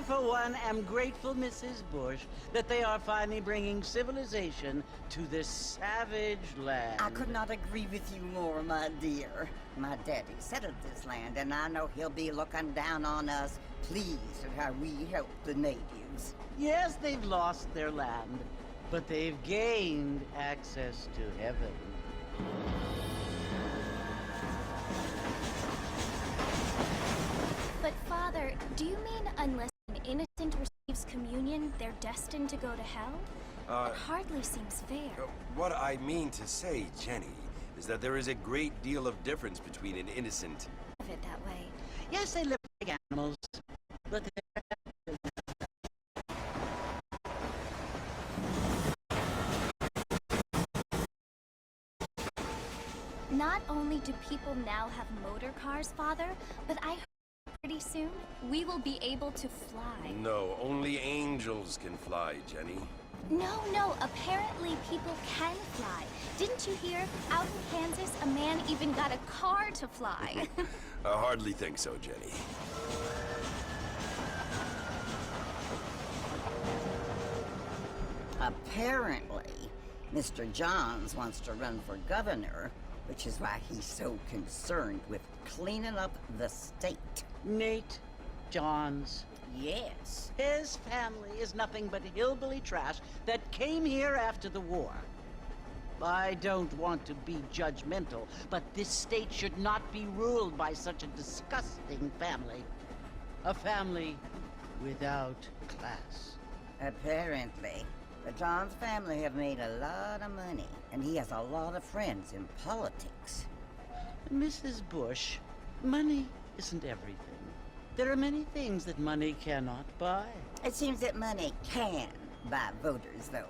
for one, am grateful, Mrs. Bush, that they are finally bringing civilization to this savage land. I could not agree with you more, my dear. My daddy settled this land, and I know he'll be looking down on us, pleased at how we help the natives. Yes, they've lost their land, but they've gained access to heaven. But Father, do you mean unless an innocent receives communion, they're destined to go to hell? It hardly seems fair. What I mean to say, Jenny, is that there is a great deal of difference between an innocent... Of it that way. Yes, they live like animals, but they're... Not only do people now have motor cars, Father, but I heard pretty soon we will be able to fly. No, only angels can fly, Jenny. No, apparently people can fly. Didn't you hear? Out in Kansas, a man even got a car to fly. I hardly think so, Jenny. Apparently, Mr. Johns wants to run for governor, which is why he's so concerned with cleaning up the state. Nate Johns. Yes. His family is nothing but hillbilly trash that came here after the war. I don't want to be judgmental, but this state should not be ruled by such a disgusting family. A family without class. Apparently. The Johns family have made a lot of money, and he has a lot of friends in politics. Mrs. Bush, money isn't everything. There are many things that money cannot buy. It seems that money can buy voters, though.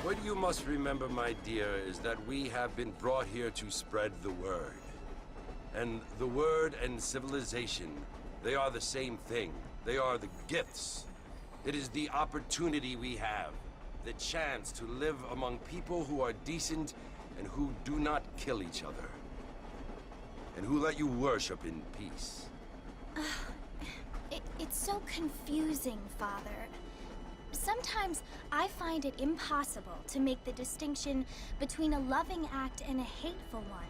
What you must remember, my dear, is that we have been brought here to spread the word. And the word and civilization, they are the same thing. They are the gifts. It is the opportunity we have, the chance to live among people who are decent and who do not kill each other, and who let you worship in peace. It's so confusing, Father. Sometimes I find it impossible to make the distinction between a loving act and a hateful one.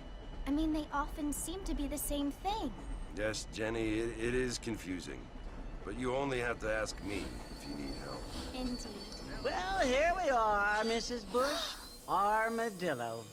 I mean, they often seem to be the same thing. Yes, Jenny, it is confusing. But you only have to ask me if you need help. Indeed. Well, here we are, Mrs. Bush. Armadillo.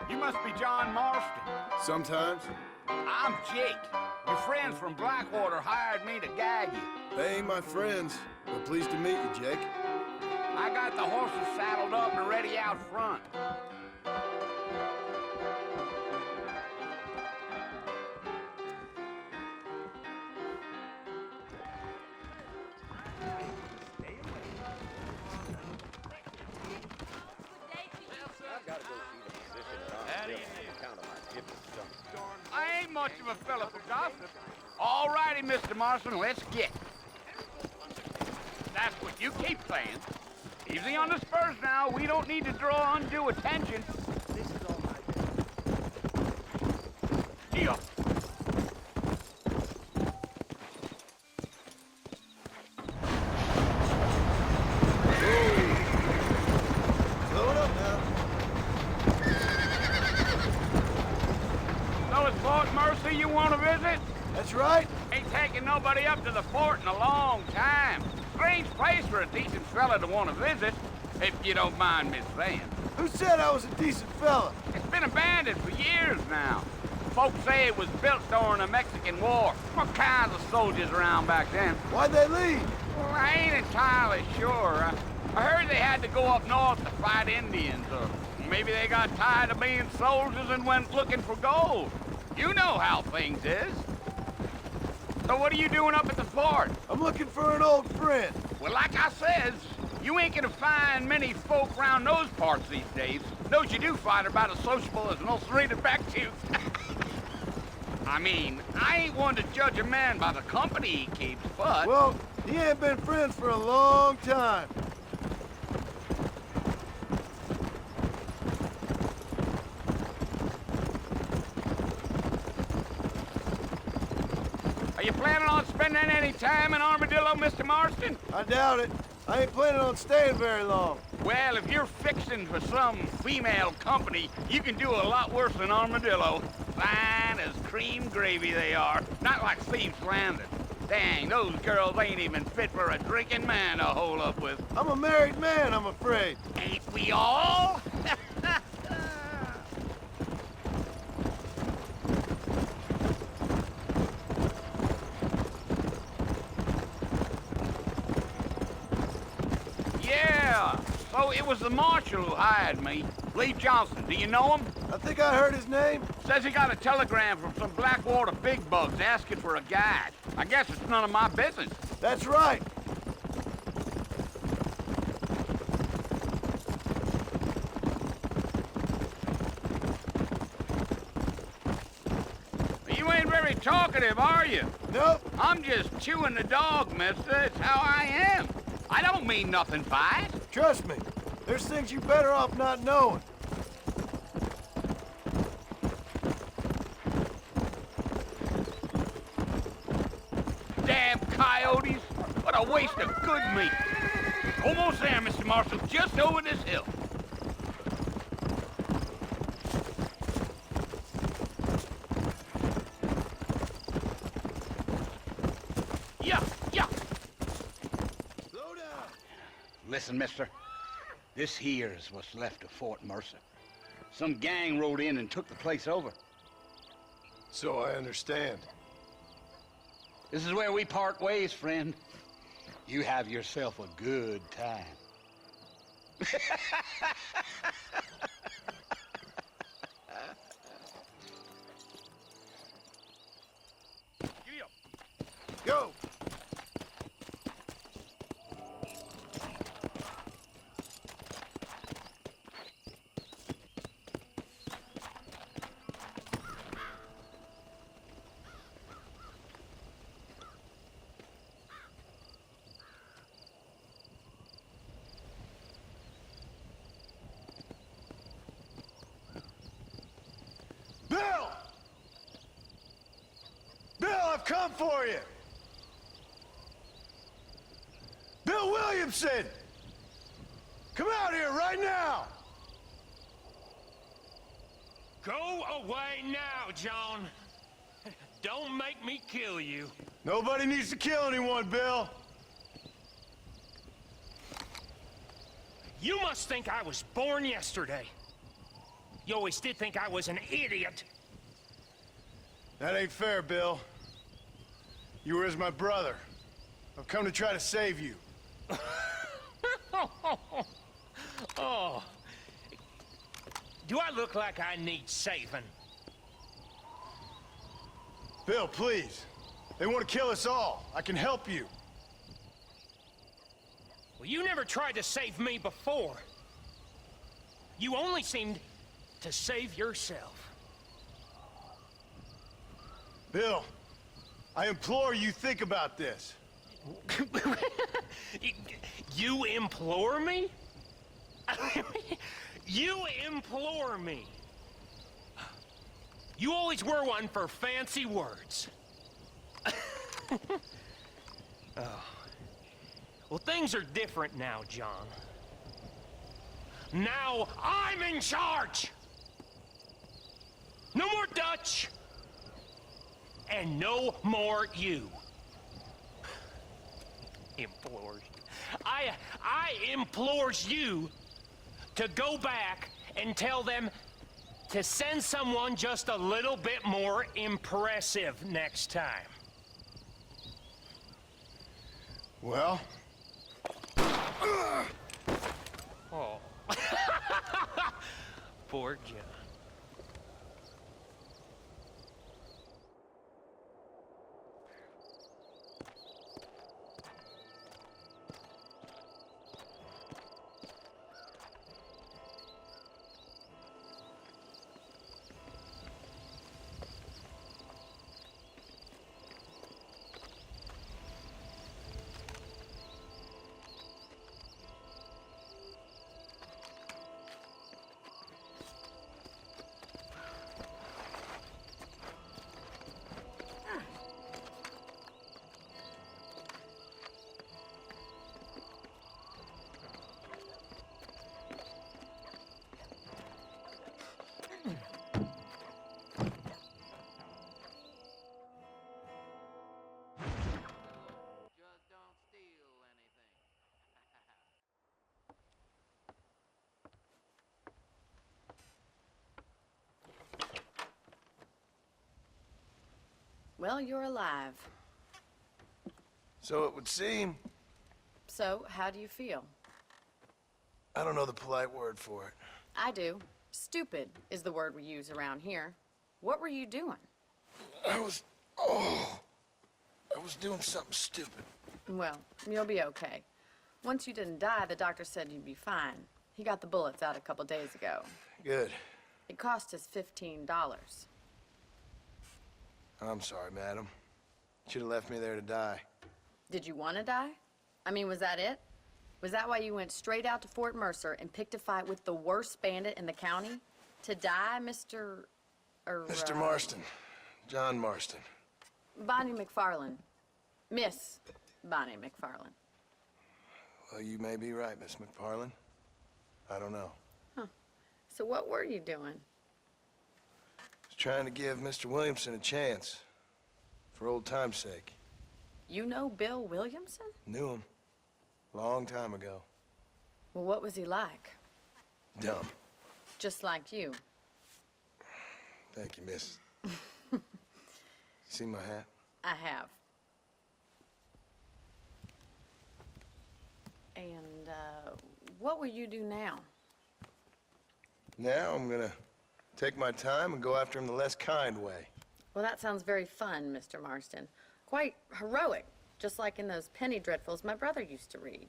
You must be John Marston. Sometimes. I'm Jake. Your friends from Blackwater hired me to guide you. They ain't my friends, but pleased to meet you, Jake. I got the horses saddled up and ready out front. I ain't much of a fella for gossip. All righty, Mr. Marston, let's get. That's what you keep saying. Easy on the spurs now. We don't need to draw undue attention. This is all right. Deal. Slow it up now. So it's Fort Mercy you want to visit? That's right. Ain't taking nobody up to the fort in a long time. Strange place for a decent fella to want to visit, if you don't mind me saying. Who said I was a decent fella? It's been abandoned for years now. Folks say it was built during the Mexican War. What kinds of soldiers around back then? Why'd they leave? Well, I ain't entirely sure. I heard they had to go up north to fight Indians, or maybe they got tired of being soldiers and went looking for gold. You know how things is. So what are you doing up at the fort? I'm looking for an old friend. Well, like I says, you ain't gonna find many folk around those parts these days. Those you do find are about as sociable as an ulcerated back tooth. I mean, I ain't one to judge a man by the company he keeps, but... Well, he ain't been friends for a long time. Are you planning on spending any time in Armadillo, Mr. Marston? I doubt it. I ain't planning on staying very long. Well, if you're fixing for some female company, you can do a lot worse than Armadillo. Fine as cream gravy they are. Not like Thieves Landing. Dang, those girls ain't even fit for a drinking man to hole up with. I'm a married man, I'm afraid. Ain't we all? Yeah, so it was the marshal who hired me. Lee Johnson, do you know him? I think I heard his name. Says he got a telegram from some Blackwater big bugs asking for a guide. I guess it's none of my business. That's right. You ain't very talkative, are you? Nope. I'm just chewing the dog, mister. It's how I am. I don't mean nothing by it. Trust me. There's things you better off not knowing. Damn coyotes. What a waste of good meat. Almost there, Mr. Marshall. Just over this hill. Yeah, yeah. Slow down. Listen, mister. This here's what's left of Fort Mercer. Some gang rode in and took the place over. So I understand. This is where we part ways, friend. You have yourself a good time. Go. Bill! Bill, I've come for you! Bill Williamson! Come out here right now! Go away now, John. Don't make me kill you. Nobody needs to kill anyone, Bill. You must think I was born yesterday. You always did think I was an idiot. That ain't fair, Bill. You were as my brother. I've come to try to save you. Oh. Do I look like I need saving? Bill, please. They want to kill us all. I can help you. Well, you never tried to save me before. You only seemed to save yourself. Bill, I implore you think about this. You implore me? You implore me. You always were one for fancy words. Oh. Well, things are different now, John. Now I'm in charge! No more Dutch! And no more you. Implores. I implores you to go back and tell them to send someone just a little bit more impressive next time. Well? Oh. Poor John. Just don't steal anything. Well, you're alive. So it would seem. So, how do you feel? I don't know the polite word for it. I do. Stupid is the word we use around here. What were you doing? I was doing something stupid. Well, you'll be okay. Once you didn't die, the doctor said you'd be fine. He got the bullets out a couple days ago. Good. It cost us $15. I'm sorry, madam. Should have left me there to die. Did you want to die? I mean, was that it? Was that why you went straight out to Fort Mercer and picked a fight with the worst bandit in the county? To die, Mr. Mr. Marston. John Marston. Bonnie McFarland. Miss Bonnie McFarland. Well, you may be right, Miss McFarland. I don't know. So what were you doing? Was trying to give Mr. Williamson a chance. For old time's sake. You know Bill Williamson? Knew him. Long time ago. Well, what was he like? Dumb. Just like you. Thank you, miss. See my hat? I have. And, what will you do now? Now I'm gonna take my time and go after him the less kind way. Well, that sounds very fun, Mr. Marston. Quite heroic, just like in those penny dreadfuls my brother used to read.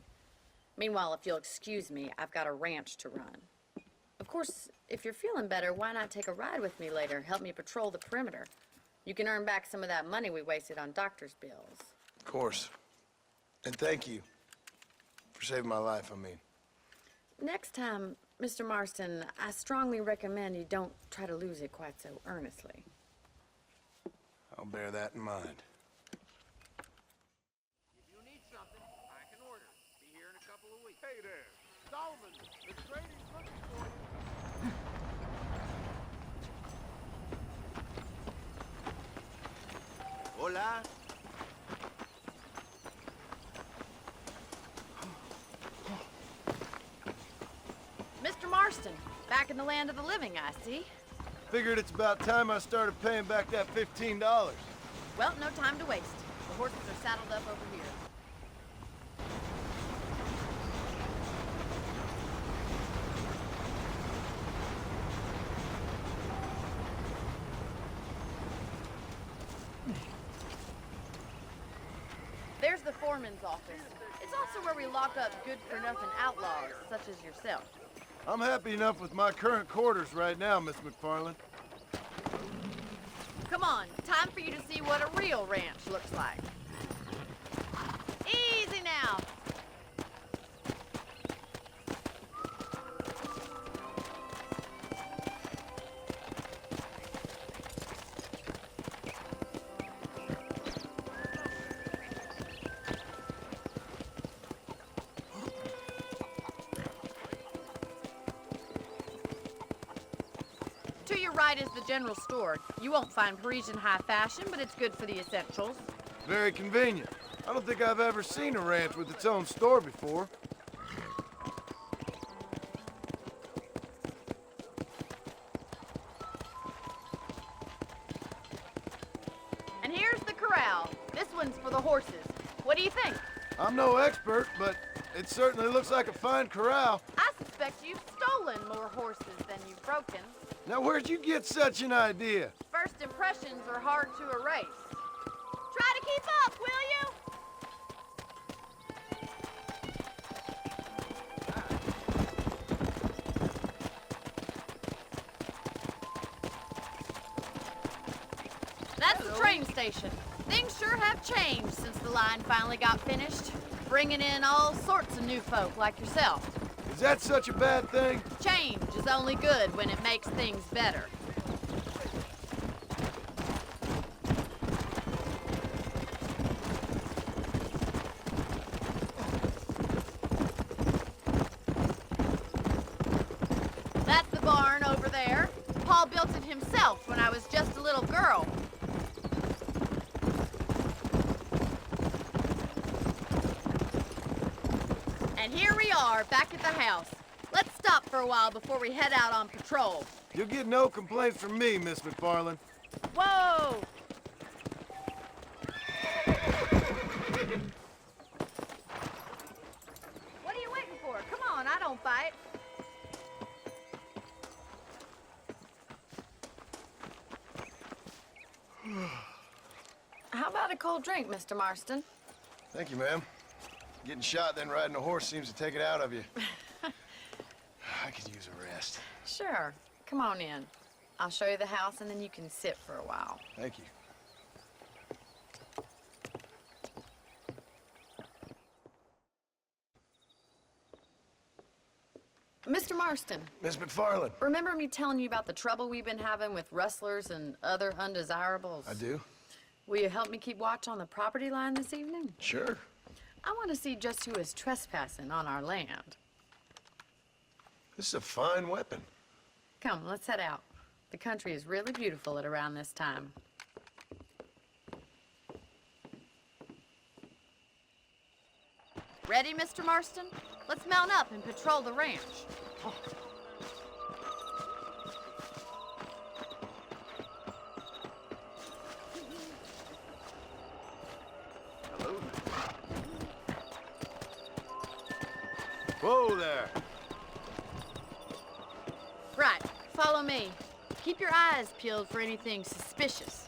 Meanwhile, if you'll excuse me, I've got a ranch to run. Of course, if you're feeling better, why not take a ride with me later? Help me patrol the perimeter. You can earn back some of that money we wasted on doctor's bills. Of course. And thank you for saving my life, I mean. Next time, Mr. Marston, I strongly recommend you don't try to lose it quite so earnestly. I'll bear that in mind. If you need something, I can order. Be here in a couple of weeks. Hey there, Solomon, the Grady's looking for you. Hola. Mr. Marston, back in the land of the living, I see. Figured it's about time I started paying back that $15. Well, no time to waste. The horses are saddled up over here. There's the foreman's office. It's also where we lock up good-for-nothing outlaws, such as yourself. I'm happy enough with my current quarters right now, Miss McFarland. Come on, time for you to see what a real ranch looks like. Easy now. To your right is the general store. You won't find Parisian high fashion, but it's good for the essentials. Very convenient. I don't think I've ever seen a ranch with its own store before. ones for the horses. What do you think? I'm no expert, but it certainly looks like a fine corral. I suspect you've stolen more horses than you've broken. Now, where'd you get such an idea? First impressions are hard to erase. Try to keep up, will you? That's the train station. Things sure have changed since the line finally got finished, bringing in all sorts of new folk like yourself. Is that such a bad thing? Change is only good when it makes things better. That's the barn over there. Paul built it himself when I was just a little girl. And here we are, back at the house. Let's stop for a while before we head out on patrol. You'll get no complaints from me, Miss McFarland. Whoa! What are you waiting for? Come on, I don't fight. How about a cold drink, Mr. Marston? Thank you, ma'am. Getting shot, then riding a horse seems to take it out of you. I could use a rest. Sure. Come on in. I'll show you the house, and then you can sit for a while. Thank you. Mr. Marston, Miss McFarland. remember me telling you about the trouble we've been having with rustlers and other undesirables? I do? Will you help me keep watch on the property line this evening? Sure. I want to see just who is trespassing on our land. This is a fine weapon. Come, let's head out. The country is really beautiful at around this time. Ready, Mr. Marston? Let's mount up and patrol the ranch. Whoa there. Right, follow me. Keep your eyes peeled for anything suspicious.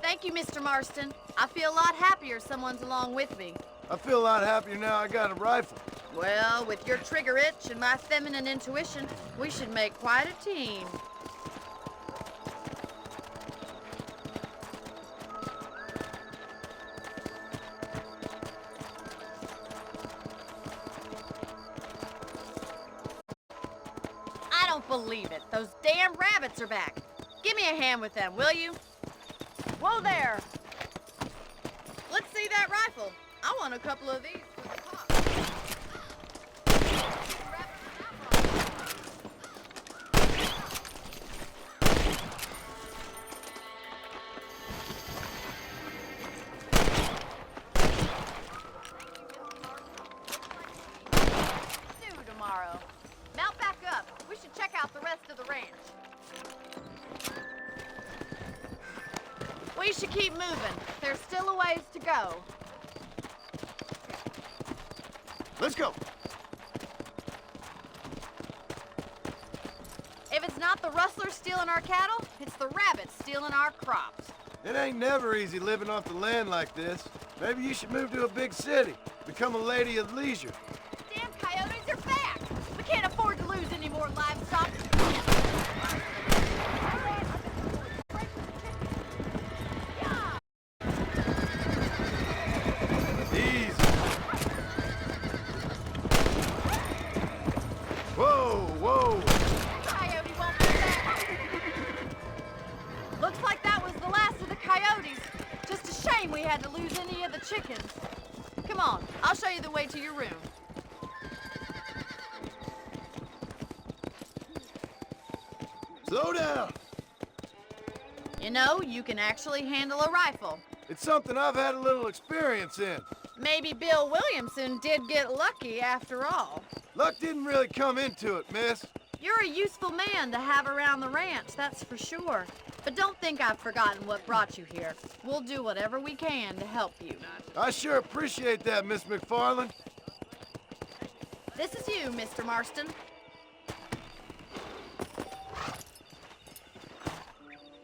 Thank you, Mr. Marston. I feel a lot happier someone's along with me. I feel a lot happier now I got a rifle. Well, with your trigger itch and my feminine intuition, we should make quite a team. I don't believe it. Those damn rabbits are back. Give me a hand with them, will you? Whoa there! Let's see that rifle. I want a couple of these for the pot. Tomorrow. Mount back up. We should check out the rest of the ranch. We should keep moving. There's still a ways to go. Let's go. If it's not the rustlers stealing our cattle, it's the rabbits stealing our crops. It ain't never easy living off the land like this. Maybe you should move to a big city. Become a lady of leisure. Damn coyotes are back! We can't afford to lose any more livestock. Easy. Whoa, whoa. Coyote won't be back. Looks like that was the last of the coyotes. Just a shame we had to lose any of the chickens. Come on, I'll show you the way to your room. Slow down. You know, you can actually handle a rifle. It's something I've had a little experience in. Maybe Bill Williamson did get lucky after all. Luck didn't really come into it, miss. You're a useful man to have around the ranch, that's for sure. But don't think I've forgotten what brought you here. We'll do whatever we can to help you. I sure appreciate that, Miss McFarland. This is you, Mr. Marston.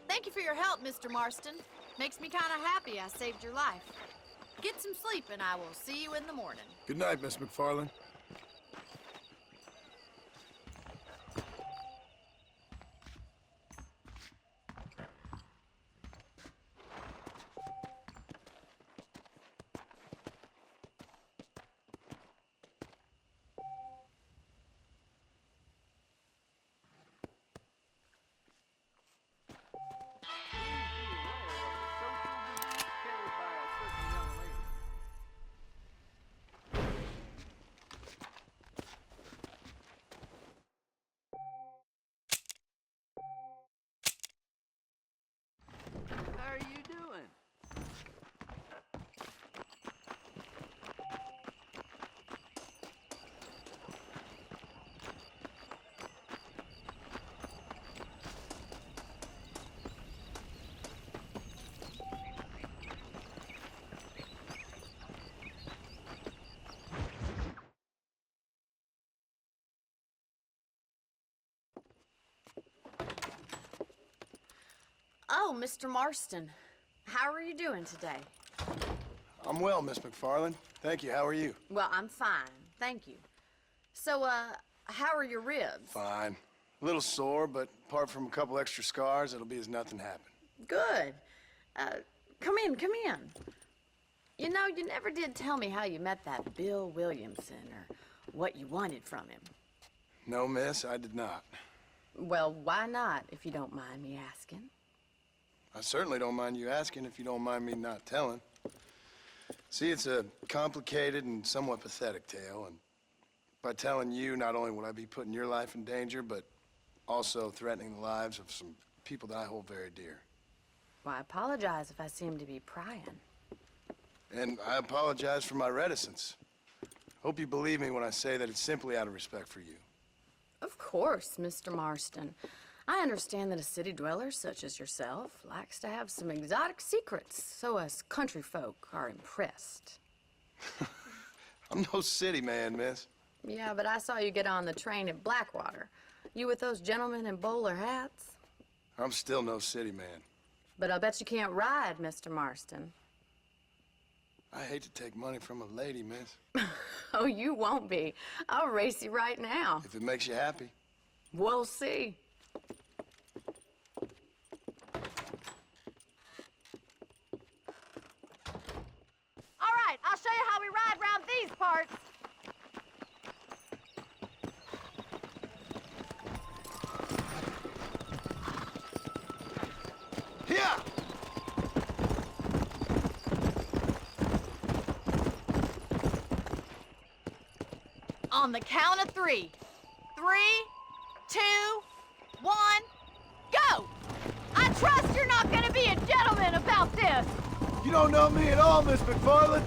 Thank you for your help, Mr. Marston. Makes me kind of happy I saved your life. Get some sleep and I will see you in the morning. Good night, Miss McFarland. How are you doing? Oh, Mr. Marston. How are you doing today? I'm well, Miss McFarland. Thank you. How are you? Well, I'm fine. Thank you. So, how are your ribs? Fine. A little sore, but apart from a couple extra scars, it'll be as nothing happened. Good. Come in, come in. You know, you never did tell me how you met that Bill Williamson or what you wanted from him. No, miss, I did not. Well, why not, if you don't mind me asking? I certainly don't mind you asking if you don't mind me not telling. See, it's a complicated and somewhat pathetic tale, and by telling you, not only will I be putting your life in danger, but also threatening the lives of some people that I hold very dear. Well, I apologize if I seem to be prying. And I apologize for my reticence. Hope you believe me when I say that it's simply out of respect for you. Of course, Mr. Marston. I understand that a city dweller such as yourself likes to have some exotic secrets, so us country folk are impressed. I'm no city man, miss. Yeah, but I saw you get on the train at Blackwater. You with those gentlemen in bowler hats? I'm still no city man. But I'll bet you can't ride, Mr. Marston. I hate to take money from a lady, miss. Oh, you won't be. I'll race you right now. If it makes you happy. We'll see. All right, I'll show you how we ride round these parts. Here! On the count of 3. 3, 2, 1, go! I trust you're not gonna be a gentleman about this. You don't know me at all, Miss McFarland.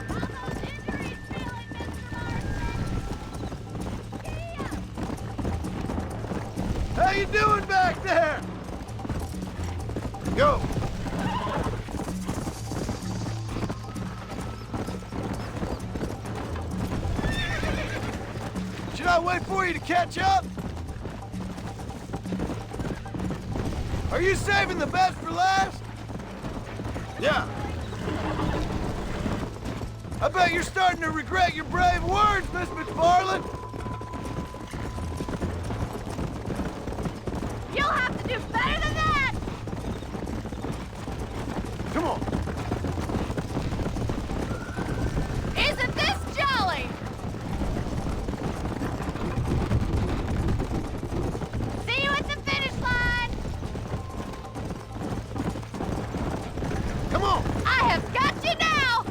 How those injuries feeling, Mr. Marston? How you doing back there? Go! Should I wait for you to catch up? Are you saving the best for last? Yeah. I bet you're starting to regret your brave words, Miss McFarland. You'll have to do better than that! Come on. Isn't this jolly? See you at the finish line! Come on. I have got you now!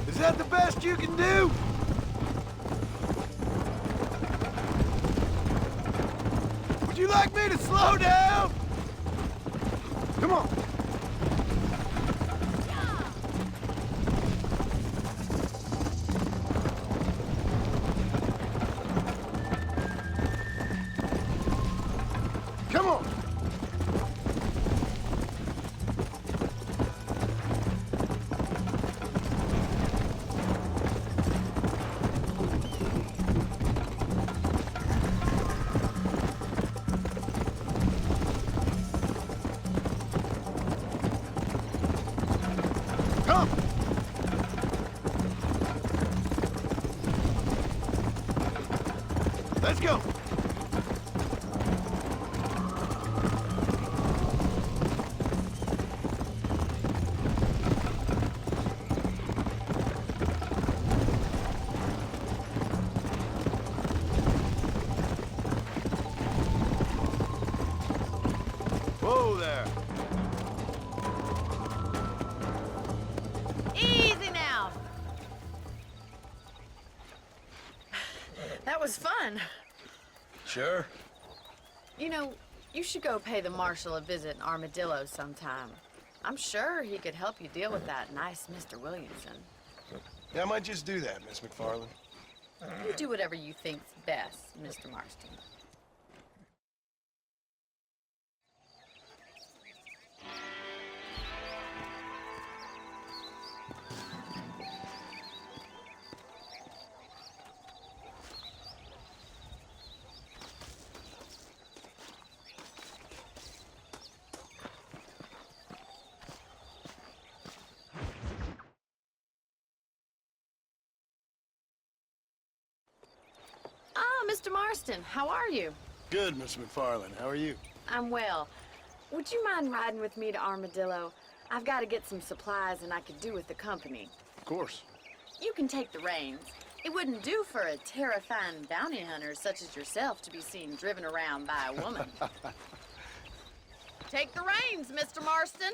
Is that the best you can do? Would you like me to slow down? Come on! Come on! Come! Let's go! Whoa there! Easy now. That was fun. Sure. You know, you should go pay the marshal a visit in Armadillo sometime. I'm sure he could help you deal with that nice Mr. Williamson. Yeah, I might just do that, Miss McFarland. You do whatever you think's best, Mr. Marston. Ah, Mr. Marston, how are you? Good, Miss McFarland. How are you? I'm well. Would you mind riding with me to Armadillo? I've got to get some supplies and I could do with the company. Of course. You can take the reins. It wouldn't do for a terrifying bounty hunter such as yourself to be seen driven around by a woman. Take the reins, Mr. Marston.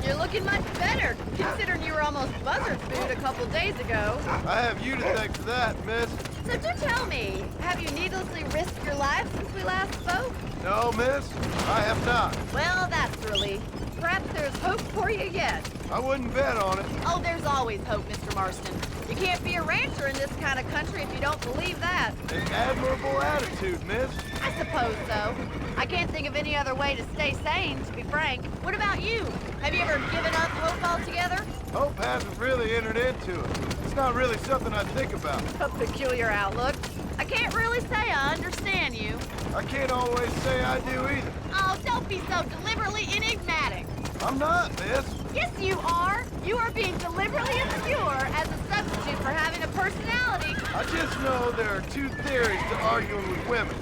You're looking much better, considering you were almost buzzard food a couple days ago. I have you to thank for that, miss. So do tell me, have you needlessly risked your life since we last spoke? No, miss, I have not. Well, that's a relief. Perhaps there's hope for you yet. I wouldn't bet on it. Oh, there's always hope, Mr. Marston. You can't be a rancher in this kind of country if you don't believe that. An admirable attitude, miss. I suppose so. I can't think of any other way to stay sane, to be frank. What about you? Have you ever given up hope altogether? Hope hasn't really entered into it. It's not really something I think about. A peculiar outlook. I can't really say I understand you. I can't always say I do either. Oh, don't be so deliberately enigmatic. I'm not, miss. Yes, you are. You are being deliberately obscure as a substitute for having a personality. I just know there are two theories to arguing with women,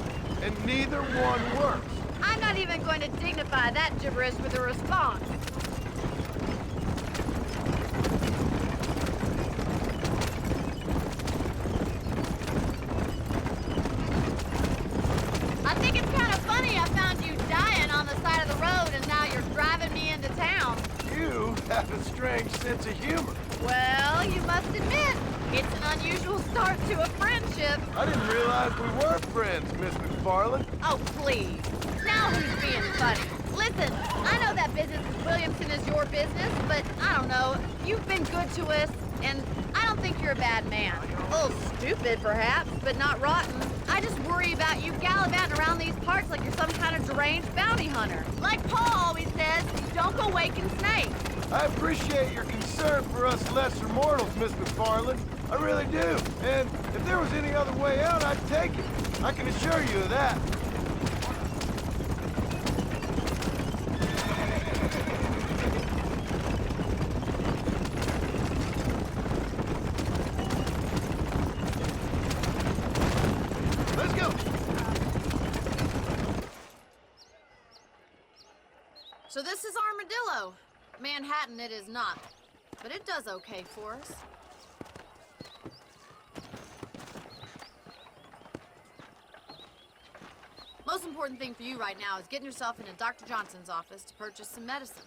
and neither one works. I'm not even going to dignify that gibberish with a response. I think it's kind of funny I found you dying on the side of the road and now you're driving me into town. You have a strange sense of humor. Well, you must admit, it's an unusual start to a friendship. I didn't realize we were friends, Miss McFarland. Oh, please. Now who's being funny? Listen, I know that business with Williamson is your business, but I don't know. You've been good to us, and I don't think you're a bad man. A little stupid, perhaps, but not rotten. I just worry about you gallivanting around these parts like you're some kind of deranged bounty hunter. Like Paul always says, don't go waking snakes. I appreciate your concern for us lesser mortals, Miss McFarland. I really do. And if there was any other way out, I'd take it. I can assure you of that. Let's go. So this is Armadillo. Manhattan it is not, but it does okay for us. Most important thing for you right now is getting yourself into Dr. Johnson's office to purchase some medicine.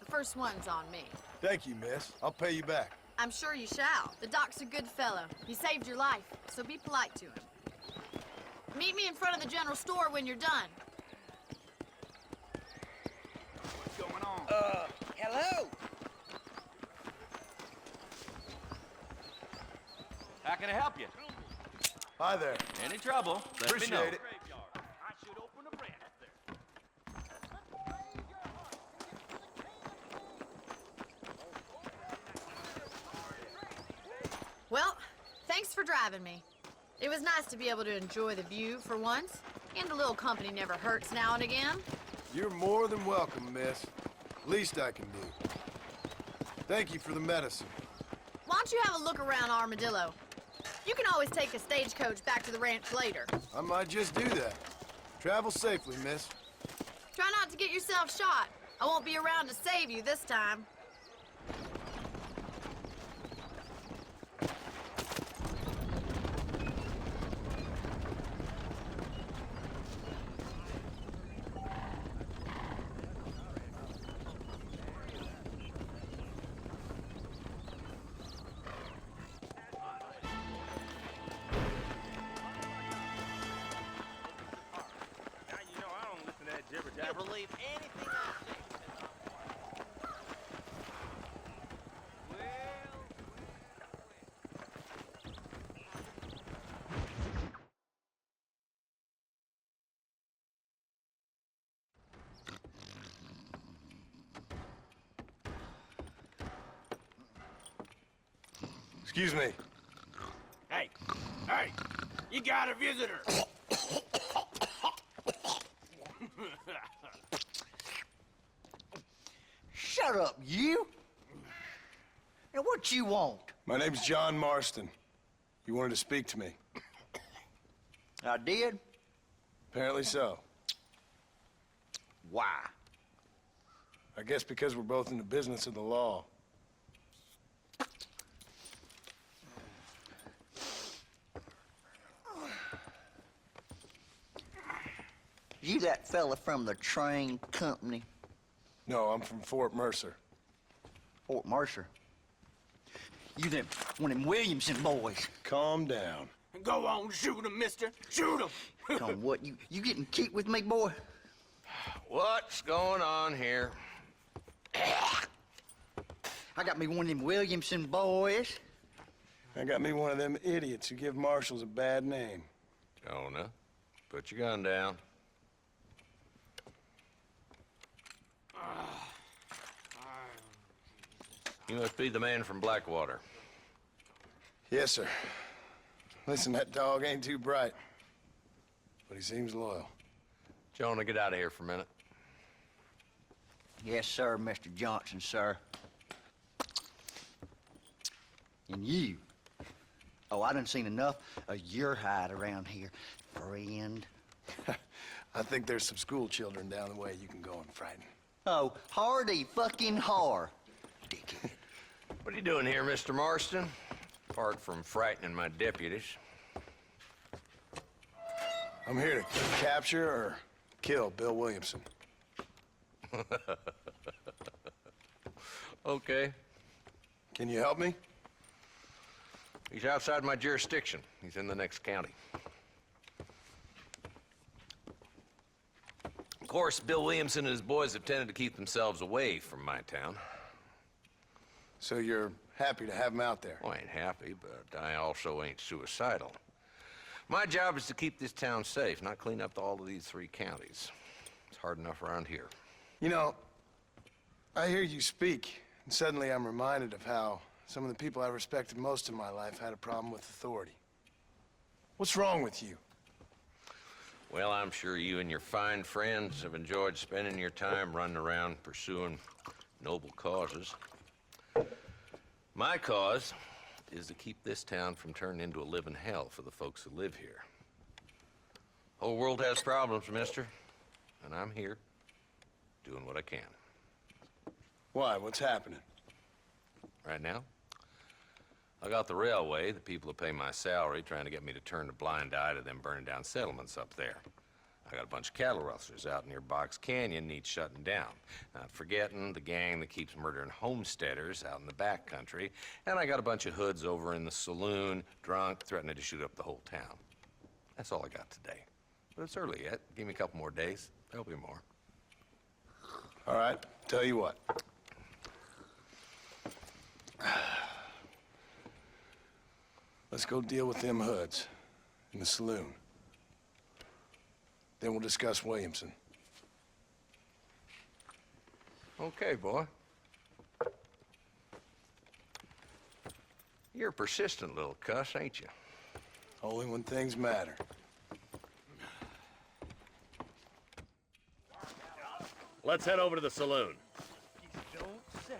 The first one's on me. Thank you, miss. I'll pay you back. I'm sure you shall. The doc's a good fellow. He saved your life, so be polite to him. Meet me in front of the general store when you're done. What's going on? Hello? How can I help you? Hi there. Any trouble? Let me know. Appreciate it. I should open a branch there. Well, thanks for driving me. It was nice to be able to enjoy the view for once, and a little company never hurts now and again. You're more than welcome, miss. Least I can do. Thank you for the medicine. Why don't you have a look around Armadillo? You can always take a stagecoach back to the ranch later. I might just do that. Travel safely, miss. Try not to get yourself shot. I won't be around to save you this time. Now you know I don't listen to that jibber jabber. You'll believe anything I say. Excuse me. Hey, hey, you got a visitor. Shut up, you! And what you want? My name's John Marston. You wanted to speak to me. I did? Apparently so. Why? I guess because we're both in the business of the law. You that fella from the train company? No, I'm from Fort Mercer. Fort Mercer? You them, one of them Williamson boys. Calm down. Go on, shoot him, mister. Shoot him. Come on, what, you getting kicked with me, boy? What's going on here? I got me one of them Williamson boys. I got me one of them idiots who give marshals a bad name. Jonah, put your gun down. You must be the man from Blackwater. Yes, sir. Listen, that dog ain't too bright, but he seems loyal. Jonah, get out of here for a minute. Yes, sir, Mr. Johnson, sir. And you. Oh, I done seen enough of your hide around here, friend. I think there's some school children down the way you can go and frighten. Oh, hardy fucking har. Dickhead. What are you doing here, Mr. Marston? Apart from frightening my deputies. I'm here to capture or kill Bill Williamson. Okay. Can you help me? He's outside my jurisdiction. He's in the next county. Of course, Bill Williamson and his boys have tended to keep themselves away from my town. So you're happy to have him out there? Well, I ain't happy, but I also ain't suicidal. My job is to keep this town safe, not clean up all of these 3 counties. It's hard enough around here. You know, I hear you speak, and suddenly I'm reminded of how some of the people I respected most in my life had a problem with authority. What's wrong with you? Well, I'm sure you and your fine friends have enjoyed spending your time running around pursuing noble causes. My cause is to keep this town from turning into a living hell for the folks who live here. Whole world has problems, mister, and I'm here doing what I can. Why? What's happening? Right now, I got the railway, the people who pay my salary, trying to get me to turn a blind eye to them burning down settlements up there. I got a bunch of cattle rustlers out near Box Canyon needs shutting down. Not forgetting the gang that keeps murdering homesteaders out in the back country. And I got a bunch of hoods over in the saloon, drunk, threatening to shoot up the whole town. That's all I got today. But it's early yet. Give me a couple more days. There'll be more. All right, tell you what. Let's go deal with them hoods in the saloon. Then we'll discuss Williamson. Okay, boy. You're a persistent little cuss, ain't you? Only when things matter. Let's head over to the saloon. Don't say.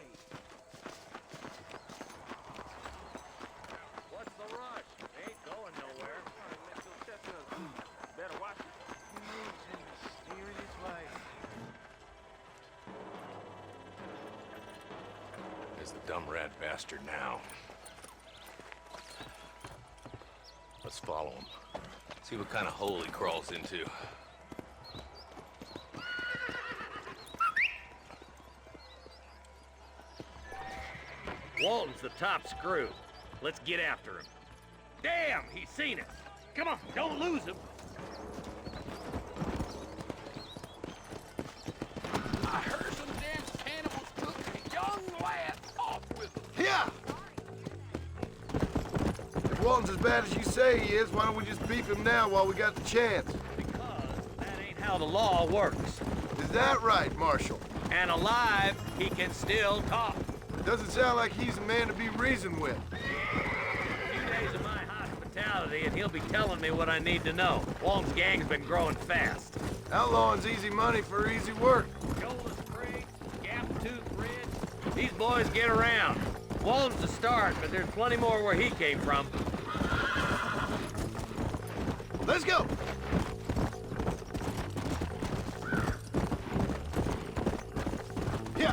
What's the rush? They ain't going nowhere. Better watch it. He moves in a mysterious way. There's the dumb rat bastard now. Let's follow him. See what kind of hole he crawls into. Walton's the top screw. Let's get after him. Damn, he's seen us. Come on, don't lose him. I heard some damn cannibals took a young lad off with them. Yeah! If Walton's as bad as you say he is, why don't we just beef him now while we got the chance? Because that ain't how the law works. Is that right, Marshal? And alive, he can still talk. Doesn't sound like he's a man to be reasoned with. A few days of my hospitality, and he'll be telling me what I need to know. Walton's gang's been growing fast. Outlawing's easy money for easy work. Golas Creek, Gap Tooth Ridge. These boys get around. Walton's the start, but there's plenty more where he came from. Let's go! Yeah.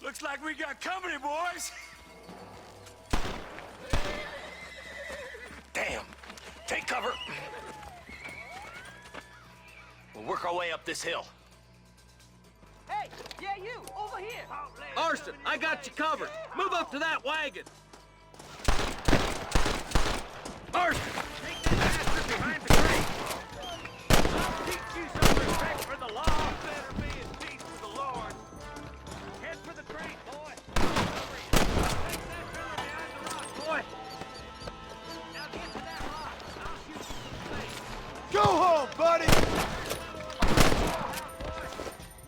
Looks like we got company, boys. Damn! Take cover! We'll work our way up this hill. Hey, yeah, you, over here. Marston, I got you covered. Move up to that wagon. Marston, take that bastard behind the crate. I'll teach you some respect for the law. Better be in peace with the Lord. Head for the crate, boy. Take that fella behind the rock, boy. Now get to that rock. I'll shoot you in the face. Go home, buddy!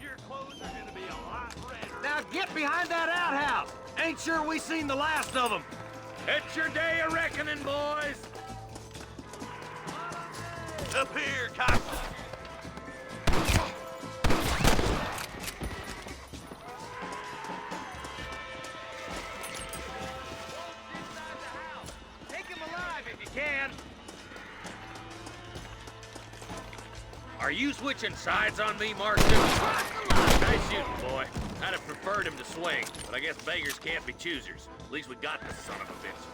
Your clothes are gonna be a lot redder. Now get behind that outhouse. Ain't sure we seen the last of them. It's your day of reckoning, boys. Up here, cops. Take him alive if you can. Are you switching sides on me, Marston? Nice shooting, boy. I'd have preferred him to swing, but I guess beggars can't be choosers. At least we got this son of a bitch.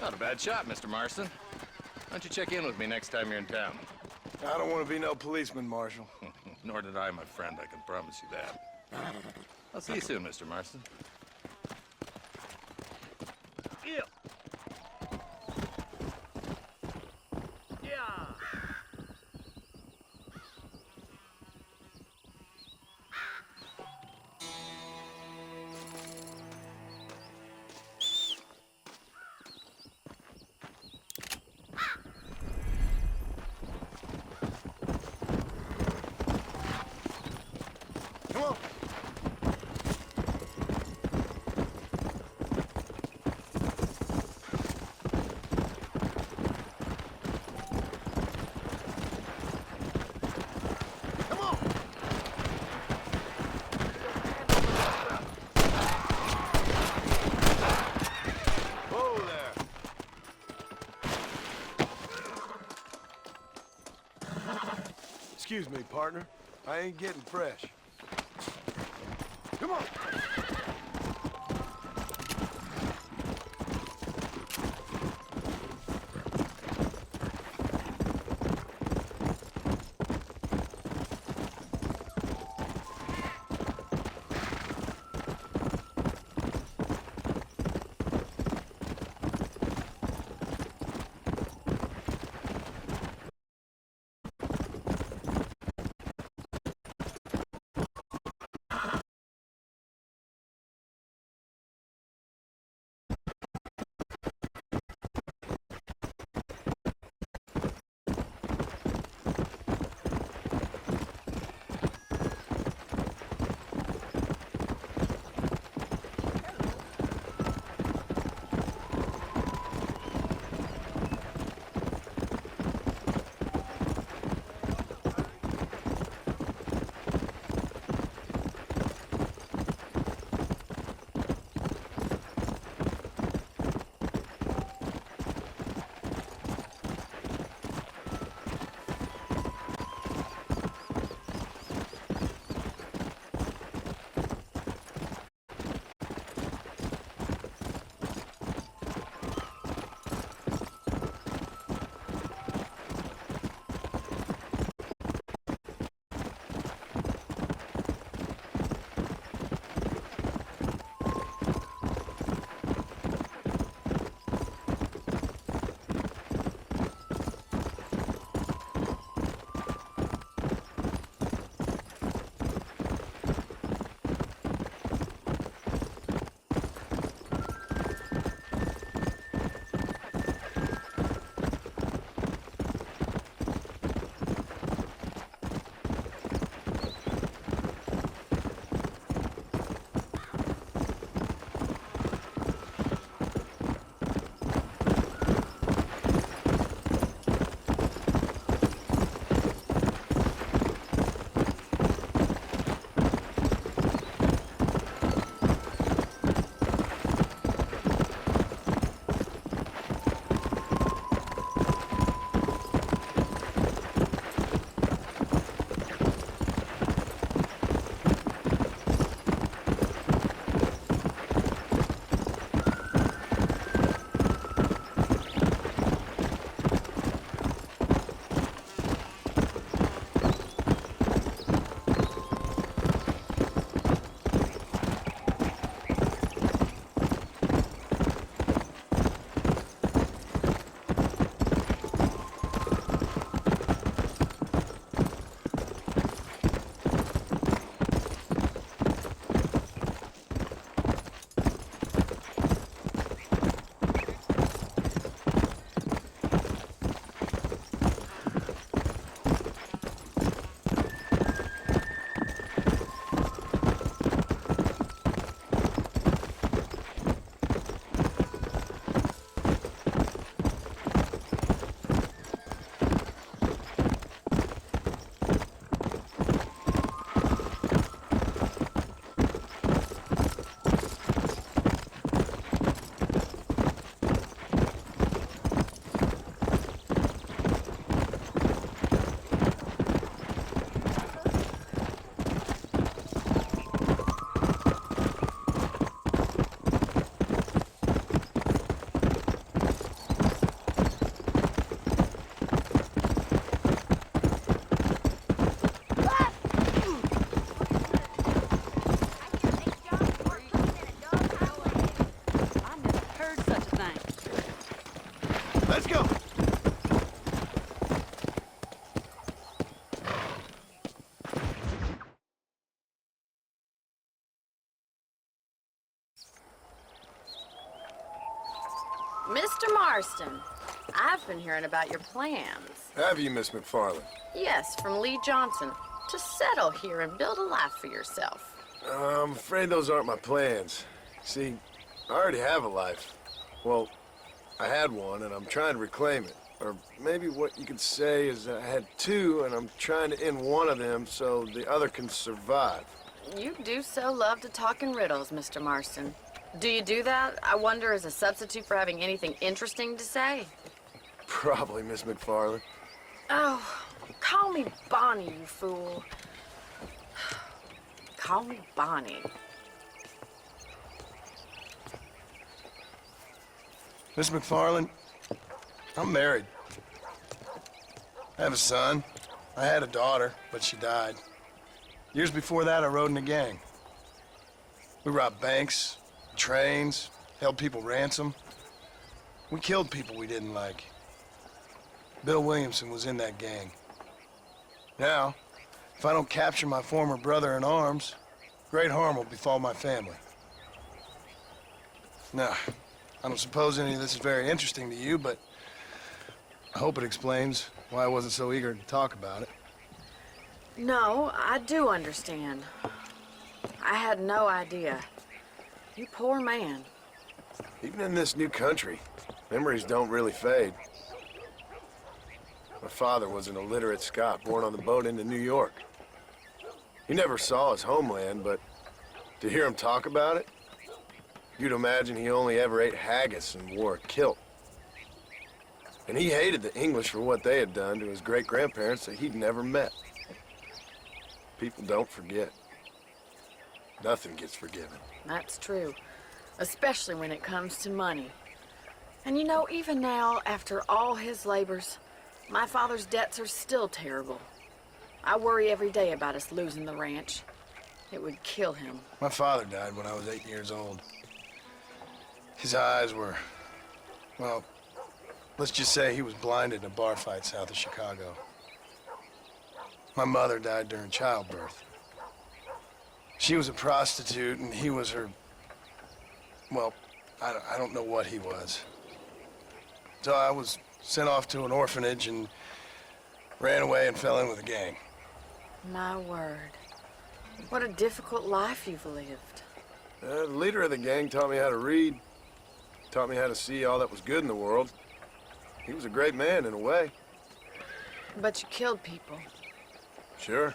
Not a bad shot, Mr. Marston. Why don't you check in with me next time you're in town? I don't want to be no policeman, Marshal. Nor did I, my friend. I can promise you that. I'll see you soon, Mr. Marston. Yeah. Yeah. Come on. Excuse me, partner. I ain't getting fresh. Come on! Mr. Marston, I've been hearing about your plans. Have you, Miss McFarland? Yes, from Lee Johnson, to settle here and build a life for yourself. I'm afraid those aren't my plans. See, I already have a life. Well, I had one, and I'm trying to reclaim it. Or maybe what you could say is that I had two, and I'm trying to end one of them so the other can survive. You do so love to talk in riddles, Mr. Marston. Do you do that, I wonder, as a substitute for having anything interesting to say? Probably, Miss McFarland. Oh, Call me Bonnie, you fool. Call me Bonnie. Miss McFarland, I'm married. I have a son. I had a daughter, but she died. Years before that, I rode in a gang. We robbed banks, trains, held people ransom. We killed people we didn't like. Bill Williamson was in that gang. Now, if I don't capture my former brother in arms, great harm will befall my family. Now, I don't suppose any of this is very interesting to you, but I hope it explains why I wasn't so eager to talk about it. No, I do understand. I had no idea. You poor man. Even in this new country, memories don't really fade. My father was an illiterate Scot born on the boat into New York. He never saw his homeland, but to hear him talk about it, you'd imagine he only ever ate haggis and wore a kilt. And he hated the English for what they had done to his great-grandparents that he'd never met. People don't forget. Nothing gets forgiven. That's true. Especially when it comes to money. And you know, even now, after all his labors, my father's debts are still terrible. I worry every day about us losing the ranch. It would kill him. My father died when I was 8 years old. His eyes were, well, let's just say he was blinded in a bar fight south of Chicago. My mother died during childbirth. She was a prostitute and he was her, well, I don't know what he was. So I was sent off to an orphanage and ran away and fell in with a gang. My word. What a difficult life you've lived. The leader of the gang taught me how to read, taught me how to see all that was good in the world. He was a great man in a way. But you killed people. Sure.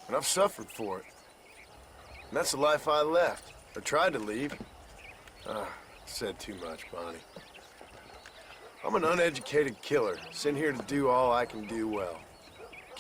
And I've suffered for it. And that's the life I left, or tried to leave. Said too much, Bonnie. I'm an uneducated killer, sent here to do all I can do well.